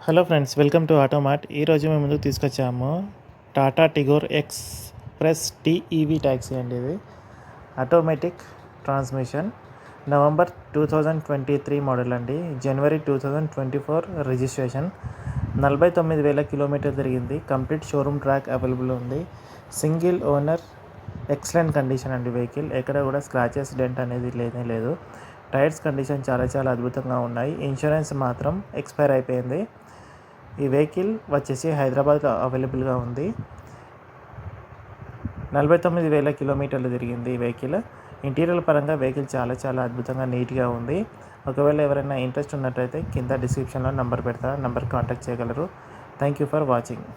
Hello friends, welcome to Automart. ఈరోజు మేము ముందుకు తీసుకొచ్చాము Tata Tigor express TEV taxi అండి. ఇది ఆటోమేటిక్ ట్రాన్స్మిషన్, నవంబర్ 2023 మోడల్ అండి. జనవరి 2024 రిజిస్ట్రేషన్. 49,000 కిలోమీటర్ తిరిగింది. కంప్లీట్ షోరూమ్ ట్రాక్ అవైలబుల్ ఉంది. సింగిల్ ఓనర్, ఎక్సలెంట్ కండిషన్ అండి. వెహికల్ ఎక్కడ కూడా స్క్రాచెస్, డెంట్ అనేది లేనే లేదు. టైర్స్ కండిషన్ చాలా అద్భుతంగా ఉన్నాయి. ఇన్సూరెన్స్ మాత్రం ఎక్స్పైర్ అయిపోయింది. ఈ వెహికల్ వచ్చేసి హైదరాబాద్లో అవైలబుల్గా ఉంది. 49,000 కిలోమీటర్లు తిరిగింది ఈ వెహికల్. ఇంటీరియర్ పరంగా వెహికల్ చాలా అద్భుతంగా నీట్గా ఉంది. ఒకవేళ ఎవరైనా ఇంట్రెస్ట్ ఉన్నట్టయితే కింద డిస్క్రిప్షన్లో నంబర్ పెడతా, నంబర్ కాంటాక్ట్ చేయగలరు. Thank you for watching.